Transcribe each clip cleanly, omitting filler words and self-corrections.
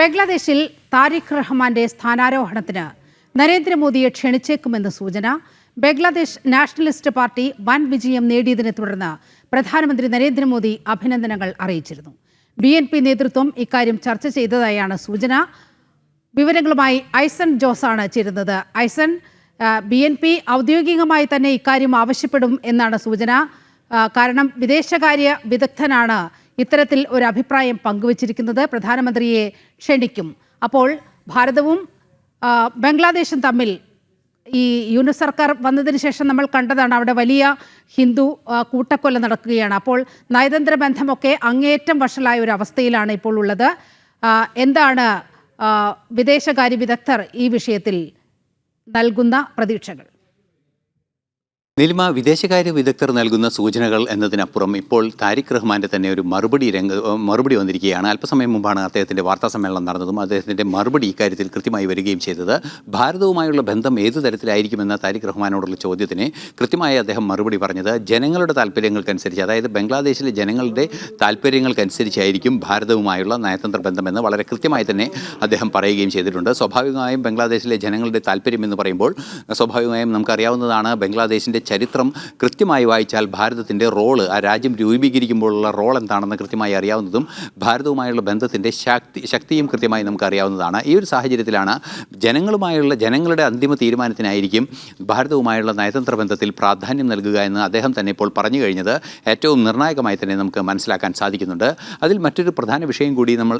ബംഗ്ലാദേശിൽ താരിഖ് റഹ്മാന്റെ സ്ഥാനാരോഹണത്തിന് നരേന്ദ്രമോദിയെ ക്ഷണിച്ചേക്കുമെന്ന് സൂചന. ബംഗ്ലാദേശ് നാഷണലിസ്റ്റ് പാർട്ടി വൻ വിജയം നേടിയതിനെ തുടർന്ന് പ്രധാനമന്ത്രി നരേന്ദ്രമോദി അഭിനന്ദനങ്ങൾ അറിയിച്ചിരുന്നു. BNP നേതൃത്വം ഇക്കാര്യം ചർച്ച ചെയ്തതായാണ് സൂചന. വിവരങ്ങളുമായി ഐസൺ ജോസാണ് ചേരുന്നത്. ഐസൺ, BNP ഔദ്യോഗികമായി തന്നെ ഇക്കാര്യം ആവശ്യപ്പെടും എന്നാണ് സൂചന. കാരണം വിദേശകാര്യ വിദഗ്ധനാണ് ഇത്തരത്തിൽ ഒരു അഭിപ്രായം പങ്കുവച്ചിരിക്കുന്നത്. പ്രധാനമന്ത്രിയെ ക്ഷണിക്കും. അപ്പോൾ ഭാരതവും ബംഗ്ലാദേശും തമ്മിൽ ഈ യൂനിസ് സർക്കാർ വന്നതിന് ശേഷം നമ്മൾ കണ്ടതാണ്, അവിടെ വലിയ ഹിന്ദു കൂട്ടക്കൊല നടക്കുകയാണ്. അപ്പോൾ നയതന്ത്ര ബന്ധമൊക്കെ അങ്ങേയറ്റം വഷളായ ഒരു അവസ്ഥയിലാണ് ഇപ്പോൾ ഉള്ളത്. എന്താണ് വിദേശകാര്യ വിദഗ്ധർ ഈ വിഷയത്തിൽ നൽകുന്ന പ്രതീക്ഷകൾ? നിലിമ, വിദേശകാര്യ വിദഗ്ധർ നൽകുന്ന സൂചനകൾ എന്നതിനപ്പുറം ഇപ്പോൾ താരിഖ് റഹ്മാൻ്റെ തന്നെ ഒരു മറുപടി വന്നിരിക്കുകയാണ്. അല്പസമയം മുമ്പാണ് അദ്ദേഹത്തിൻ്റെ വാർത്താ സമ്മേളനം നടന്നതും അദ്ദേഹത്തിൻ്റെ മറുപടി ഇക്കാര്യത്തിൽ കൃത്യമായി വരികയും ചെയ്തത്. ഭാരതവുമായുള്ള ബന്ധം ഏതു തരത്തിലായിരിക്കുമെന്ന താരിഖ് റഹ്മാനോടുള്ള ചോദ്യത്തിന് കൃത്യമായി അദ്ദേഹം മറുപടി പറഞ്ഞത് ജനങ്ങളുടെ താല്പര്യങ്ങൾക്കനുസരിച്ച്, അതായത് ബംഗ്ലാദേശിലെ ജനങ്ങളുടെ താല്പര്യങ്ങൾക്കനുസരിച്ചായിരിക്കും ഭാരതവുമായുള്ള നയതന്ത്ര ബന്ധമെന്ന് വളരെ കൃത്യമായി തന്നെ അദ്ദേഹം പറയുകയും ചെയ്തിട്ടുണ്ട്. സ്വാഭാവികമായും ബംഗ്ലാദേശിലെ ജനങ്ങളുടെ താല്പര്യം എന്ന് പറയുമ്പോൾ സ്വാഭാവികമായും നമുക്കറിയാവുന്നതാണ്, ബംഗ്ലാദേശിൻ്റെ ചരിത്രം കൃത്യമായി വായിച്ചാൽ ഭാരതത്തിൻ്റെ റോള്, ആ രാജ്യം രൂപീകരിക്കുമ്പോഴുള്ള റോൾ എന്താണെന്ന് കൃത്യമായി അറിയാവുന്നതും ഭാരതവുമായുള്ള ബന്ധത്തിൻ്റെ ശക്തിയും കൃത്യമായി നമുക്കറിയാവുന്നതാണ്. ഈ ഒരു സാഹചര്യത്തിലാണ് ജനങ്ങളുടെ അന്തിമ തീരുമാനത്തിനായിരിക്കും ഭാരതവുമായുള്ള നയതന്ത്ര ബന്ധത്തിൽ പ്രാധാന്യം നൽകുക എന്ന് അദ്ദേഹം തന്നെ ഇപ്പോൾ പറഞ്ഞു കഴിഞ്ഞത് ഏറ്റവും നിർണായകമായി തന്നെ നമുക്ക് മനസ്സിലാക്കാൻ സാധിക്കുന്നുണ്ട്. അതിൽ മറ്റൊരു പ്രധാന വിഷയം കൂടി നമ്മൾ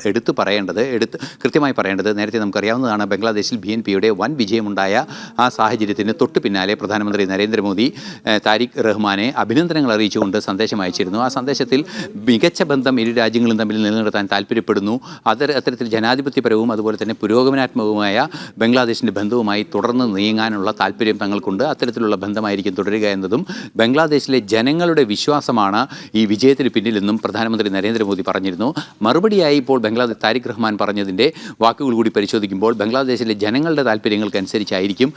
കൃത്യമായി പറയേണ്ടത്, നേരത്തെ നമുക്കറിയാവുന്നതാണ്, ബംഗ്ലാദേശിൽ BNPയുടെ വൻ വിജയമുണ്ടായ ആ സാഹചര്യത്തിന് തൊട്ടു പിന്നാലെ പ്രധാനമന്ത്രി നരേന്ദ്രമോദി താരിഖ് റഹ്മാനെ അഭിനന്ദനങ്ങൾ അറിയിച്ചുകൊണ്ട് സന്ദേശം അയച്ചിരുന്നു. ആ സന്ദേശത്തിൽ മികച്ച ബന്ധം ഇരു രാജ്യങ്ങളും തമ്മിൽ നിലനിർത്താൻ താല്പര്യപ്പെടുന്നു, അത്തരത്തിൽ ജനാധിപത്യപരവും അതുപോലെ തന്നെ പുരോഗമനാത്മകവുമായ ബംഗ്ലാദേശിൻ്റെ ബന്ധവുമായി തുടർന്ന് നീങ്ങാനുള്ള താല്പര്യം തങ്ങൾക്കുണ്ട്. അത്തരത്തിലുള്ള ബന്ധമായിരിക്കും തുടരുക എന്നതും ബംഗ്ലാദേശിലെ ജനങ്ങളുടെ വിശ്വാസമാണ് ഈ വിജയത്തിന് പിന്നിലെന്നും പ്രധാനമന്ത്രി നരേന്ദ്രമോദി പറഞ്ഞിരുന്നു. മറുപടിയായി ഇപ്പോൾ താരിഖ് റഹ്മാൻ പറഞ്ഞതിൻ്റെ വാക്കുകൾ കൂടി പരിശോധിക്കുമ്പോൾ ബംഗ്ലാദേശിലെ ജനങ്ങളുടെ താല്പര്യങ്ങൾക്കനുസരിച്ചായിരിക്കും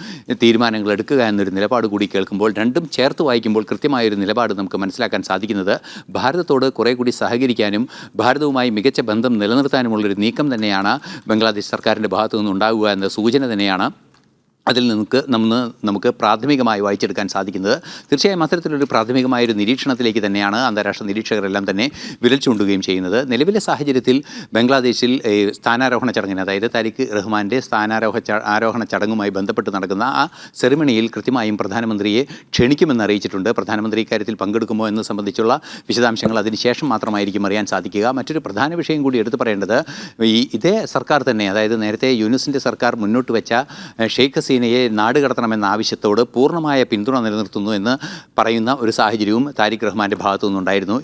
തീരുമാനങ്ങൾ എടുക്കുക എന്നൊരു നിലപാട് കൂടി കേൾക്കുമ്പോൾ, രണ്ടും ചേർത്ത് വായിക്കുമ്പോൾ കൃത്യമായൊരു നിലപാട് നമുക്ക് മനസ്സിലാക്കാൻ സാധിക്കുന്നത് ഭാരതത്തോട് കുറെ കൂടി സഹകരിക്കാനും ഭാരതവുമായി മികച്ച ബന്ധം നിലനിർത്താനുമുള്ളൊരു നീക്കം തന്നെയാണ് ബംഗ്ലാദേശ് സർക്കാരിൻ്റെ ഭാഗത്തു നിന്നുണ്ടാകുക എന്ന സൂചന തന്നെയാണ് അതിൽ നമുക്ക് പ്രാഥമികമായി വായിച്ചെടുക്കാൻ സാധിക്കുന്നത്. തീർച്ചയായും അത്തരത്തിലൊരു പ്രാഥമികമായൊരു നിരീക്ഷണത്തിലേക്ക് തന്നെയാണ് അന്താരാഷ്ട്ര നിരീക്ഷകരെല്ലാം തന്നെ വിരൽ ചൂണ്ടുകയും ചെയ്യുന്നത്. നിലവിലെ സാഹചര്യത്തിൽ ബംഗ്ലാദേശിൽ സ്ഥാനാരോഹണ ചടങ്ങിന്, അതായത് താരിഖ് റഹ്മാൻ്റെ ആരോഹണ ചടങ്ങുമായി ബന്ധപ്പെട്ട് നടക്കുന്ന ആ സെറിമണിയിൽ കൃത്യമായും പ്രധാനമന്ത്രിയെ ക്ഷണിക്കുമെന്ന് അറിയിച്ചിട്ടുണ്ട്. പ്രധാനമന്ത്രി ഇക്കാര്യത്തിൽ പങ്കെടുക്കുമോ എന്ന് സംബന്ധിച്ചുള്ള വിശദാംശങ്ങൾ അതിനുശേഷം മാത്രമായിരിക്കും അറിയാൻ സാധിക്കുക. മറ്റൊരു പ്രധാന വിഷയം കൂടി എടുത്തു പറയേണ്ടത്, ഇതേ സർക്കാർ തന്നെ, അതായത് നേരത്തെ യൂനിസിൻ്റെ സർക്കാർ മുന്നോട്ട് വെച്ച ഷെയ്ഖ് ഹസീനയെ നാട് കടത്തണമെന്ന ആവശ്യത്തോട് പൂർണ്ണമായ പിന്തുണ നിലനിർത്തുന്നു എന്ന് പറയുന്ന ഒരു സാഹചര്യവും താരിഖ് റഹ്മാൻ്റെ ഭാഗത്തു നിന്നുണ്ടായിരുന്നു.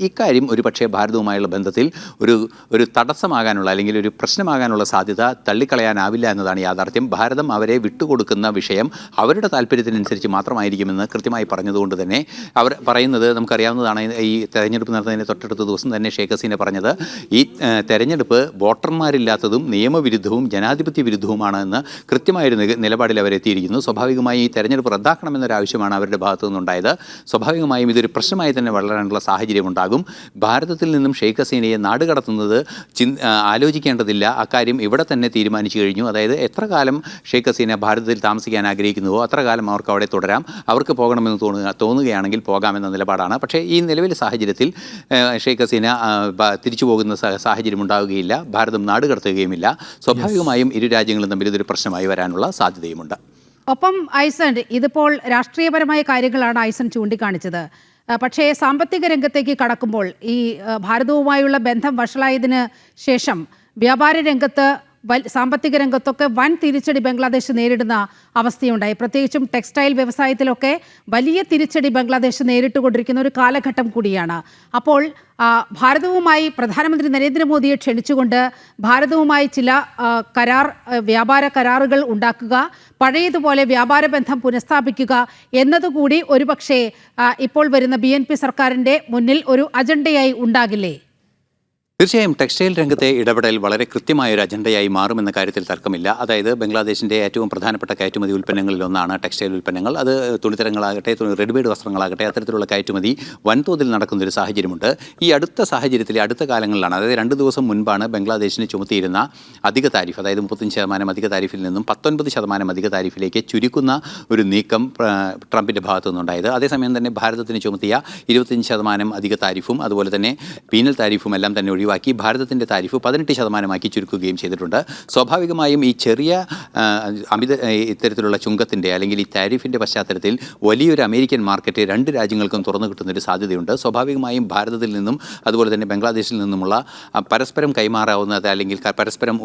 ഇക്കാര്യം ഒരു പക്ഷേ ഭാരതവുമായുള്ള ബന്ധത്തിൽ ഒരു തടസ്സമാകാനുള്ള അല്ലെങ്കിൽ ഒരു പ്രശ്നമാകാനുള്ള സാധ്യത തള്ളിക്കളയാനാവില്ല എന്നതാണ് യാഥാർത്ഥ്യം. ഭാരതം അവരെ വിട്ടുകൊടുക്കുന്ന വിഷയം അവരുടെ താല്പര്യത്തിനനുസരിച്ച് മാത്രമായിരിക്കുമെന്ന് കൃത്യമായി പറഞ്ഞതുകൊണ്ട് തന്നെ അവർ പറയുന്നത് നമുക്കറിയാവുന്നതാണ്. ഈ തെരഞ്ഞെടുപ്പ് നടന്നതിന് തൊട്ടടുത്ത ദിവസം തന്നെ ഷെയ്ഖ് ഹസീന പറഞ്ഞത് ഈ തെരഞ്ഞെടുപ്പ് വോട്ടർമാരില്ലാത്തതും നിയമവിരുദ്ധവും ജനാധിപത്യ വിരുദ്ധവുമാണ് എന്ന് കൃത്യമായൊരു നിലപാടിൽ അവരെത്തിയിരിക്കുന്നു. സ്വാഭാവികമായി ഈ തെരഞ്ഞെടുപ്പ് റദ്ദാക്കണമെന്നൊരാവശ്യമാണ് അവരുടെ ഭാഗത്തു നിന്നുണ്ടായത്. സ്വാഭാവികമായും ഇതൊരു പ്രശ്നമായി തന്നെ വളരാനുള്ള സാഹചര്യം ഉണ്ടാകും. ഭാരതത്തിൽ നിന്നും ഷെയ്ഖ് ഹസീനയെ നാട് കടത്തുന്നത് ആലോചിക്കേണ്ടതില്ല. അക്കാര്യം ഇവിടെ തന്നെ തീരുമാനിച്ചു കഴിഞ്ഞു. അതായത് എത്ര കാലം ഷെയ്ഖ് ഹസീന ഭാരതത്തിൽ താമസിക്കാൻ ആഗ്രഹിക്കുന്നുവോ അത്ര കാലം അവർക്ക് അവിടെ തുടരാം. അവർക്ക് പോകണമെന്ന് തോന്നുകയാണെങ്കിൽ പോകാമെന്ന നിലപാടാണ്. പക്ഷേ ഈ നിലവിലെ സാഹചര്യത്തിൽ ഷെയ്ഖ് ഹസീന തിരിച്ചു പോകുന്ന സാഹചര്യം ഉണ്ടാവുകയില്ല, ഭാരതം നാട് കടത്തുകയുമില്ല. സ്വാഭാവികമായും ഇരു രാജ്യങ്ങളും തമ്മിൽ ഇതൊരു പ്രശ്നമായി വരാനുള്ള സാധ്യതയുമുണ്ട്. ഒപ്പം ഐസൺ, ഇതിപ്പോൾ രാഷ്ട്രീയപരമായ കാര്യങ്ങളാണ് ഐസൺ ചൂണ്ടിക്കാണിച്ചത്. പക്ഷേ സാമ്പത്തിക രംഗത്തേക്ക് കടക്കുമ്പോൾ ഈ ഭാരതവുമായുള്ള ബന്ധം വഷളായതിന് ശേഷം വ്യാപാര രംഗത്ത്, സാമ്പത്തിക രംഗത്തൊക്കെ വൻ തിരിച്ചടി ബംഗ്ലാദേശ് നേരിടുന്ന അവസ്ഥയുണ്ടായി. പ്രത്യേകിച്ചും ടെക്സ്റ്റൈൽ വ്യവസായത്തിലൊക്കെ വലിയ തിരിച്ചടി ബംഗ്ലാദേശ് നേരിട്ടുകൊണ്ടിരിക്കുന്ന ഒരു കാലഘട്ടം കൂടിയാണ്. അപ്പോൾ ഭാരതവുമായി പ്രധാനമന്ത്രി നരേന്ദ്രമോദിയെ ക്ഷണിച്ചുകൊണ്ട് ഭാരതവുമായി ചില വ്യാപാര കരാറുകൾ ഉണ്ടാക്കുക, പഴയതുപോലെ വ്യാപാര ബന്ധം പുനഃസ്ഥാപിക്കുക എന്നതുകൂടി ഒരുപക്ഷെ ഇപ്പോൾ വരുന്ന BNP സർക്കാരിൻ്റെ മുന്നിൽ ഒരു അജണ്ടയായി ഉണ്ടാകില്ലേ? തീർച്ചയായും ടെക്സ്റ്റൈൽ രംഗത്തെ ഇടപെടൽ വളരെ കൃത്യമായ ഒരു അജണ്ടയായി മാറുമെന്ന കാര്യത്തിൽ തർക്കമില്ല. അതായത് ബംഗ്ലാദേശിൻ്റെ ഏറ്റവും പ്രധാനപ്പെട്ട കയറ്റുമതി ഉൽപ്പന്നങ്ങളിലൊന്നാണ് ടെക്സ്റ്റൈൽ ഉൽപ്പന്നങ്ങൾ. അത് തുണിത്തരങ്ങളാകട്ടെ, റെഡിമെയ്ഡ് വസ്ത്രങ്ങളാകട്ടെ, അത്തരത്തിലുള്ള കയറ്റുമതി വൻതോതിൽ നടക്കുന്നൊരു സാഹചര്യമുണ്ട്. ഈ അടുത്ത സാഹചര്യത്തിൽ അടുത്ത കാലങ്ങളിലാണ്, അതായത് 2 ദിവസം മുൻപാണ് ബംഗ്ലാദേശിന് ചുമത്തിയിരുന്ന അധിക താരിഫ്, അതായത് 35% അധിക താരിഫിൽ നിന്നും 19% അധിക താരിഫിലേക്ക് ചുരുക്കുന്ന ഒരു നീക്കം ട്രംപിൻ്റെ ഭാഗത്തു നിന്നുണ്ടായത്. അതേസമയം തന്നെ ഭാരതത്തിന് ചുമത്തിയ 25% അധിക താരിഫും അതുപോലെ തന്നെ പീനൽ താരിഫും എല്ലാം തന്നെ ഒഴിവാക്കി ഭാരതത്തിൻ്റെ താരിഫ് 18% ചുരുക്കുകയും ചെയ്തിട്ടുണ്ട്. സ്വാഭാവികമായും ഈ ചെറിയ ഇത്തരത്തിലുള്ള ചുങ്കത്തിൻ്റെ അല്ലെങ്കിൽ ഈ താരിഫിൻ്റെ പശ്ചാത്തലത്തിൽ വലിയൊരു അമേരിക്കൻ മാർക്കറ്റ് 2 രാജ്യങ്ങൾക്കും തുറന്നു കിട്ടുന്നൊരു സാധ്യതയുണ്ട്. സ്വാഭാവികമായും ഭാരതത്തിൽ നിന്നും അതുപോലെ തന്നെ ബംഗ്ലാദേശിൽ നിന്നുമുള്ള പരസ്പരം കൈമാറാവുന്നത് അല്ലെങ്കിൽ പരസ്പരം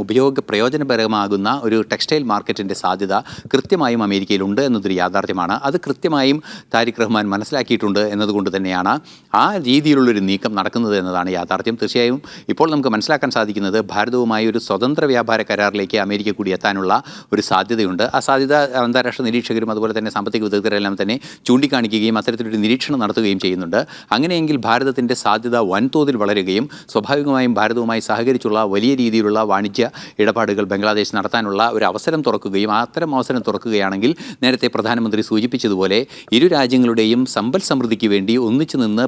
പ്രയോജനപരമാകുന്ന ഒരു ടെക്സ്റ്റൈൽ മാർക്കറ്റിൻ്റെ സാധ്യത കൃത്യമായും അമേരിക്കയിലുണ്ട് എന്നതൊരു യാഥാർത്ഥ്യമാണ്. അത് കൃത്യമായും താരിഖ് റഹ്മാൻ മനസ്സിലാക്കിയിട്ടുണ്ട് എന്നതുകൊണ്ട് തന്നെയാണ് ആ രീതിയിലുള്ളൊരു നീക്കം നടക്കുന്നത് എന്നതാണ് യാഥാർത്ഥ്യം. തീർച്ചയായും ഇപ്പോൾ നമുക്ക് മനസ്സിലാക്കാൻ സാധിക്കുന്നത് ഭാരതവുമായി ഒരു സ്വതന്ത്ര വ്യാപാര കരാറിലേക്ക് അമേരിക്ക കൂടി എത്താനുള്ള ഒരു സാധ്യതയുണ്ട്. ആ സാധ്യത അന്താരാഷ്ട്ര നിരീക്ഷകരും അതുപോലെ തന്നെ സാമ്പത്തിക വിദഗ്ധരെല്ലാം തന്നെ ചൂണ്ടിക്കാണിക്കുകയും അത്തരത്തിലൊരു നിരീക്ഷണം നടത്തുകയും ചെയ്യുന്നുണ്ട്. അങ്ങനെയെങ്കിൽ ഭാരതത്തിൻ്റെ സാധ്യത വൻതോതിൽ വളരുകയും സ്വാഭാവികമായും ഭാരതവുമായി സഹകരിച്ചുള്ള വലിയ രീതിയിലുള്ള വാണിജ്യ ഇടപാടുകൾ ബംഗ്ലാദേശ് നടത്താനുള്ള ഒരു അവസരം തുറക്കുകയും അത്തരം അവസരം തുറക്കുകയാണെങ്കിൽ നേരത്തെ പ്രധാനമന്ത്രി സൂചിപ്പിച്ചതുപോലെ ഇരു രാജ്യങ്ങളുടെയും സമ്പൽ സമൃദ്ധിക്ക് വേണ്ടി ഒന്നിച്ചു നിന്ന്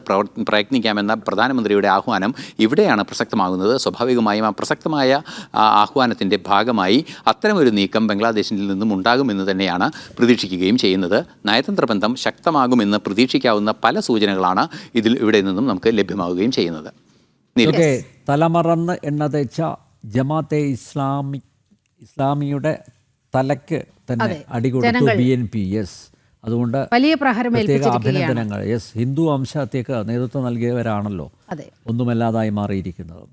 പ്രയത്നിക്കാമെന്ന പ്രധാനമന്ത്രിയുടെ ആഹ്വാനം ഇവിടെയാണ് പ്രസക്തമാകുന്നത്. സ്വാഭാവികമായും ആ പ്രസക്തമായ ആഹ്വാനത്തിൻ്റെ ഭാഗമായി അത്തരമൊരു നീക്കം ബംഗ്ലാദേശിൽ നിന്നും ഉണ്ടാകുമെന്ന് തന്നെയാണ് പ്രതീക്ഷിക്കുകയും ചെയ്യുന്നത്. നയതന്ത്ര ബന്ധം ശക്തമാകുമെന്ന് പ്രതീക്ഷിക്കാവുന്ന പല സൂചനകളാണ് ഇവിടെ നിന്നും നമുക്ക് ലഭ്യമാവുകയും ചെയ്യുന്നത്. തലമറന്ന് എണ്ണ തേച്ച ജമാഅത്തെ ഇസ്ലാമിയുടെ തലയ്ക്ക് തന്നെ അടികൊടുത്തു BNP. അതുകൊണ്ട് വലിയ പ്രഹരം അഭിനന്ദനങ്ങൾ. ഹിന്ദു വംശത്തേക്ക് നേതൃത്വം നൽകിയവരാണല്ലോ ഒന്നുമല്ലാതായി മാറിയിരിക്കുന്നത്.